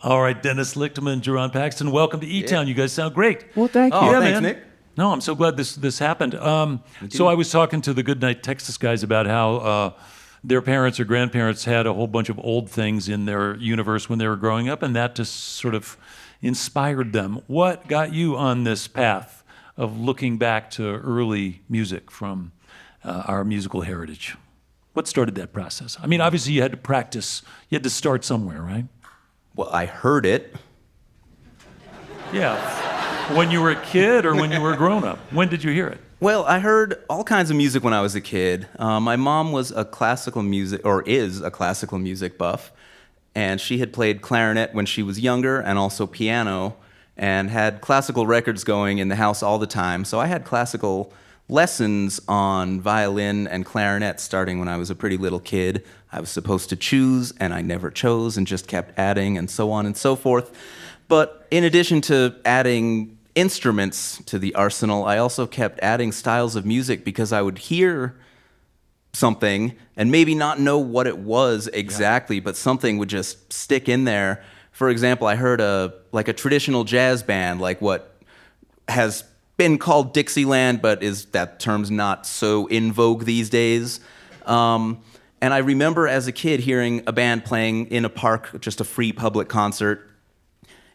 All right, Dennis Lichtman, Jerron Paxton, welcome to eTown. You guys sound great. Well, thank you. Oh, Yeah, thanks, man. Nick. No, I'm so glad this happened. So I was talking to the Goodnight Texas guys about how their parents or grandparents had a whole bunch of old things in their universe when they were growing up, and that just sort of inspired them. What got you on this path of looking back to early music from our musical heritage? What started that process? I mean, obviously you had to practice. You had to start somewhere, right? Well, I heard it. Yeah. When you were a kid or when you were a grown-up? When did you hear it? Well, I heard all kinds of music when I was a kid. My mom was a classical music, or is a classical music buff, and she had played clarinet when she was younger and also piano, and had classical records going in the house all the time. So I had classical lessons on violin and clarinet starting when I was a pretty little kid. I was supposed to choose, and I never chose and just kept adding and so on and so forth. But in addition to adding instruments to the arsenal, I also kept adding styles of music because I would hear something and maybe not know what it was exactly, but something would just stick in there. For example, I heard a traditional jazz band, like what has been called Dixieland, but that term's not so in vogue these days. And I remember as a kid hearing a band playing in a park, just a free public concert,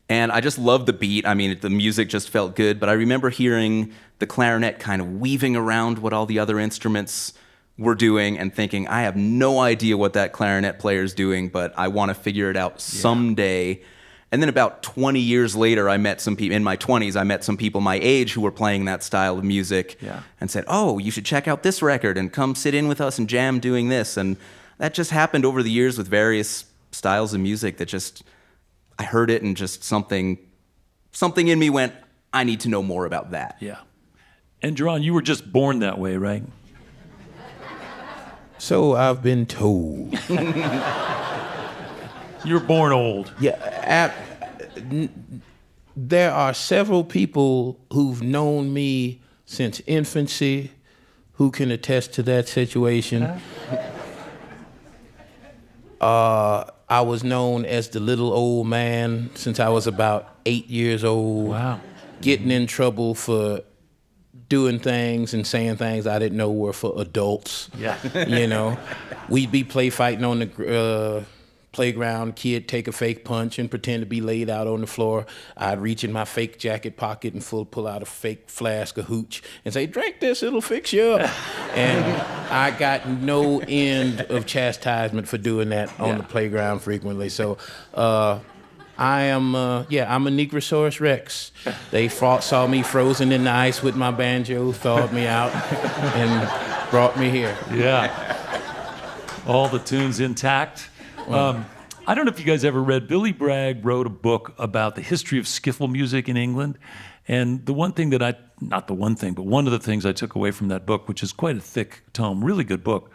and I just loved the beat. I mean, the music just felt good, but I remember hearing the clarinet kind of weaving around what all the other instruments were doing and thinking, I have no idea what that clarinet player's doing, but I want to figure it out someday. And then about 20 years later, I met some people, in my 20s, I met some people my age who were playing that style of music and said, oh, you should check out this record and come sit in with us and jam doing this. And that just happened over the years with various styles of music that just, I heard it and just something in me went, I need to know more about that. Yeah. And Jerron, you were just born that way, right? So I've been told. You were born old. Yeah, there are several people who've known me since infancy who can attest to that situation. I was known as the little old man since I was about 8 years old. Wow. Getting in trouble for doing things and saying things I didn't know were for adults. Yeah. You know, we'd be play fighting on the playground. Kid take a fake punch and pretend to be laid out on the floor. I'd reach in my fake jacket pocket and pull out a fake flask of hooch and say, drink this, it'll fix you up. And I got no end of chastisement for doing that on the playground frequently. So I'm a Negrosaurus Rex. They saw me frozen in the ice with my banjo, thawed me out, and brought me here. Yeah. All the tunes intact. I don't know if you guys ever read, Billy Bragg wrote a book about the history of skiffle music in England. And the one thing that not the one thing, but one of the things I took away from that book, which is quite a thick tome, really good book,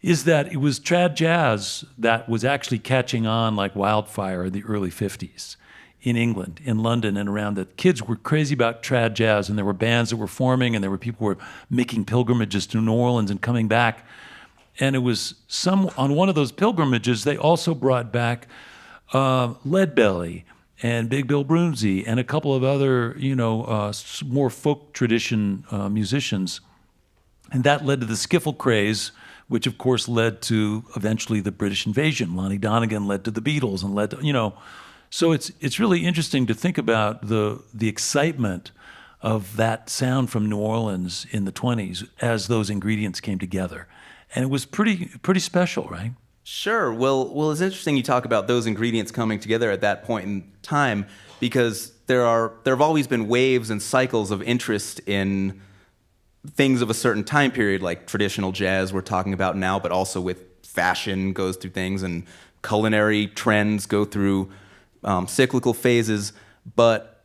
is that it was trad jazz that was actually catching on like wildfire in the early 50s in England, in London and around. The kids were crazy about trad jazz, and there were bands that were forming, and there were people who were making pilgrimages to New Orleans and coming back. And it was on one of those pilgrimages, they also brought back Leadbelly and Big Bill Broomsey and a couple of other, more folk tradition musicians. And that led to the skiffle craze, which of course led to eventually the British invasion. Lonnie Donegan led to the Beatles and led to, So it's really interesting to think about the excitement of that sound from New Orleans in the 20s as those ingredients came together. And it was pretty special, right? Sure. Well, it's interesting you talk about those ingredients coming together at that point in time, because there have always been waves and cycles of interest in things of a certain time period, like traditional jazz we're talking about now, but also with fashion goes through things, and culinary trends go through cyclical phases. But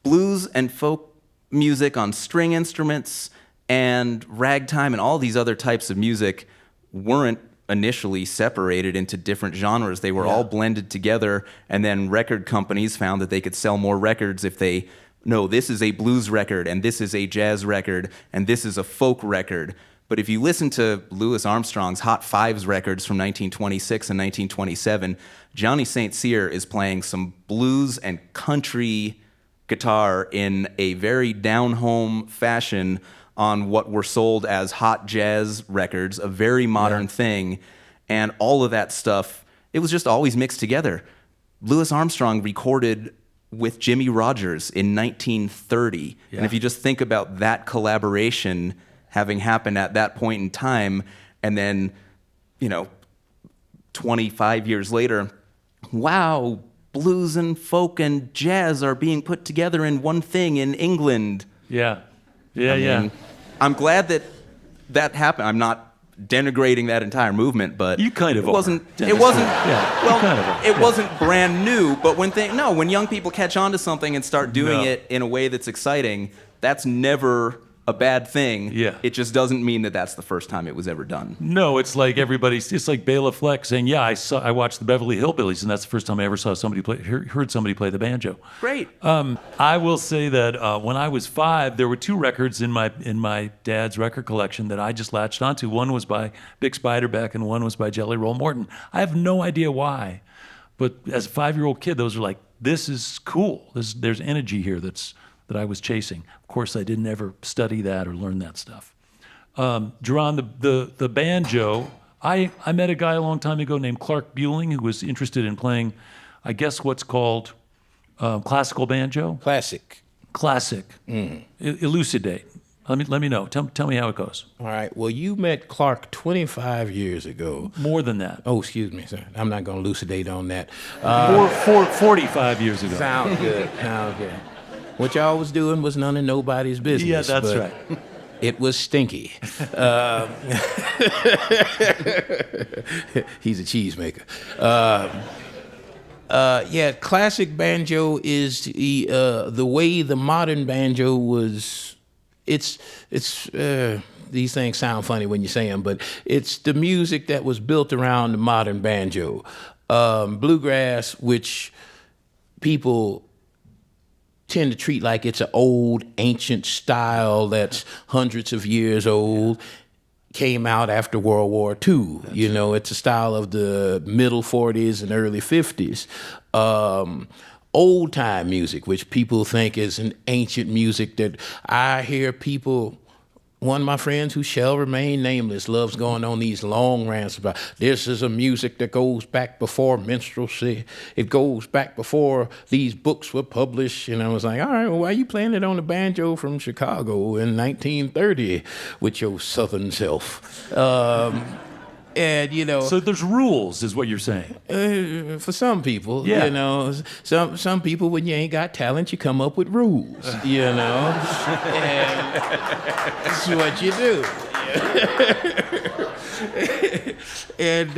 blues and folk music on string instruments and ragtime and all these other types of music weren't initially separated into different genres. They were all blended together, and then record companies found that they could sell more records if they, no, this is a blues record, and this is a jazz record, and this is a folk record. But if you listen to Louis Armstrong's Hot Fives records from 1926 and 1927, Johnny St. Cyr is playing some blues and country guitar in a very down-home fashion on what were sold as hot jazz records, a very modern thing. And all of that stuff, it was just always mixed together. Louis Armstrong recorded with Jimmy Rogers in 1930. Yeah. And if you just think about that collaboration having happened at that point in time, and then, 25 years later, wow, blues and folk and jazz are being put together in one thing in England. Yeah. I'm glad that happened. I'm not denigrating that entire movement, but You kind of it are. wasn't. Yeah, It wasn't. yeah, Well, you kind of are. it wasn't brand new. But when young people catch on to something and start doing No. it in a way that's exciting, that's never a bad thing. Yeah. It just doesn't mean that that's the first time it was ever done. No, it's like it's like Bela Fleck saying, "Yeah, I watched the Beverly Hillbillies, and that's the first time I ever saw heard somebody play the banjo." Great. I will say that when I was 5, there were 2 records in my dad's record collection that I just latched onto. One was by Bix Beiderbecke, and one was by Jelly Roll Morton. I have no idea why, but as a 5-year-old kid, those are like, this is cool. There's energy here that I was chasing. Of course, I didn't ever study that or learn that stuff. Jerron, the banjo, I met a guy a long time ago named Clark Bueling who was interested in playing, I guess what's called classical banjo. Classic. Classic. Elucidate. Let me know. Tell me how it goes. All right. Well, you met Clark 25 years ago. More than that. Oh, excuse me, sir. I'm not going to elucidate on that. 45 years ago. Sounds good. Sounds good. What y'all was doing was none of nobody's business. Yeah, that's but right. It was stinky. He's a cheesemaker. Yeah, classic banjo is the way the modern banjo was. It's these things sound funny when you say them, but it's the music that was built around the modern banjo. Bluegrass, which people tend to treat like it's an old, ancient style that's hundreds of years old, came out after World War II. It's a style of the middle 40s and early 50s. Old time music, which people think is an ancient music that I hear people. One of my friends who shall remain nameless loves going on these long rants about this is a music that goes back before minstrelsy. It goes back before these books were published. And I was like, all right, well, why are you playing it on the banjo from Chicago in 1930 with your southern self? And So there's rules, is what you're saying. for some people, Yeah. some people, when you ain't got talent, you come up with rules, and that's what you do. And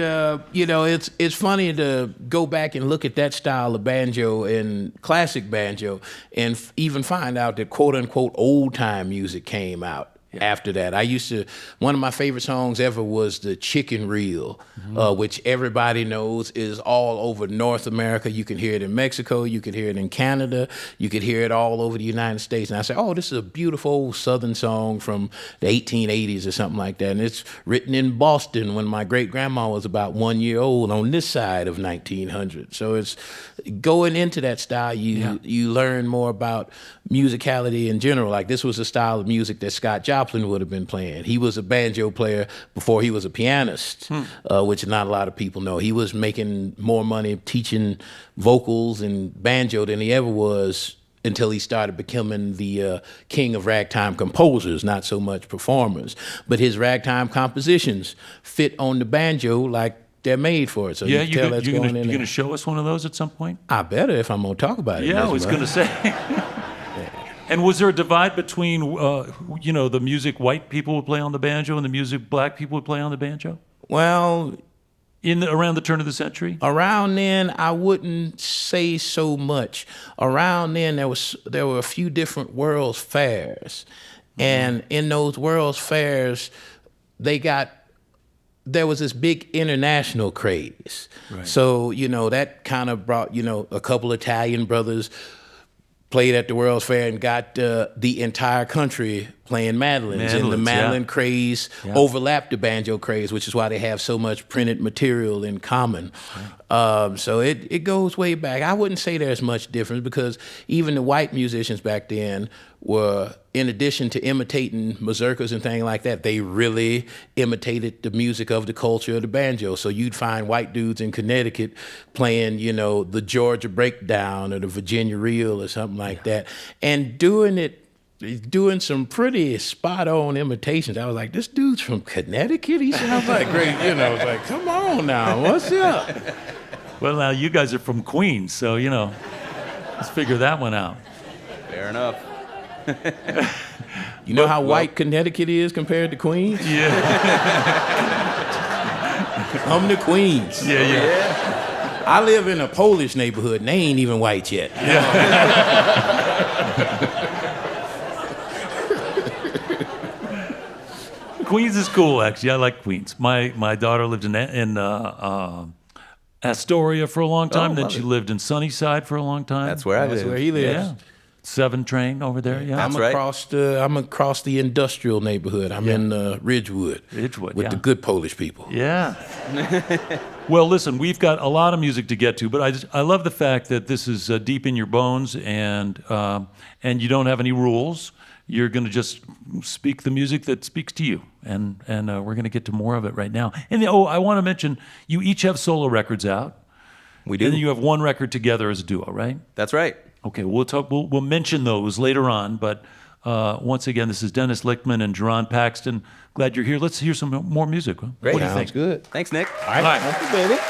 it's funny to go back and look at that style of banjo and classic banjo, and even find out that quote unquote old time music came out. After that, one of my favorite songs ever was the Chicken Reel, which everybody knows is all over North America. You can hear it in Mexico, you can hear it in Canada, you could hear it all over the United States. And I said, oh, this is a beautiful old Southern song from the 1880s or something like that. And it's written in Boston when my great-grandma was about 1 year old on this side of 1900. So it's going into that style, you learn more about musicality in general. Like this was a style of music that Scott Joplin would have been playing. He was a banjo player before he was a pianist, which not a lot of people know. He was making more money teaching vocals and banjo than he ever was until he started becoming the king of ragtime composers, not so much performers. But his ragtime compositions fit on the banjo like they're made for it. So you can tell that's going in there. You're going to show us one of those at some point? I better if I'm going to talk about it. Yeah, I was going to say. And was there a divide between, the music white people would play on the banjo and the music black people would play on the banjo? Well, around the turn of the century? Around then, I wouldn't say so much. Around then, there were a few different World's Fairs. And in those World's Fairs, there was this big international craze. Right. So, that kind of brought, a couple Italian brothers played at the World's Fair and got the entire country playing mandolins. And the Mandolins, mandolin yeah. craze overlapped the banjo craze, which is why they have so much printed material in common. So it goes way back. I wouldn't say there's much difference because even the white musicians back then were, in addition to imitating mazurkas and things like that, they really imitated the music of the culture of the banjo. So you'd find white dudes in Connecticut playing, you know, the Georgia Breakdown or the Virginia Reel or something like that, and doing some pretty spot-on imitations. I was like, this dude's from Connecticut? He sounds like great, you know. It's like, come on now, what's up? Well, now you guys are from Queens, so, you know, let's figure that one out. Fair enough. You know how white Connecticut is compared to Queens? Yeah. Come to Queens. Yeah. I live in a Polish neighborhood, and they ain't even white yet. Queens is cool, actually. I like Queens. My daughter lived in Astoria for a long time. Then love she it. lived in Sunnyside for a long time. That's where I That's live. where he lives. Yeah. 7 train over there. Yeah. That's right. I'm across the industrial neighborhood. I'm in Ridgewood. Ridgewood, with yeah. the good Polish people. Yeah. Well, listen, we've got a lot of music to get to, but I love the fact that this is deep in your bones and you don't have any rules. You're going to just speak the music that speaks to you, and we're going to get to more of it right now. And I want to mention, you each have solo records out. We do. And then you have one record together as a duo, right? That's right. Okay, we'll talk. We'll mention those later on. But once again, this is Dennis Lichtman and Jerron Paxton. Glad you're here. Let's hear some more music. Great. What do you Sounds think? good. Thanks, Nick. All right. All right. Thank you, baby.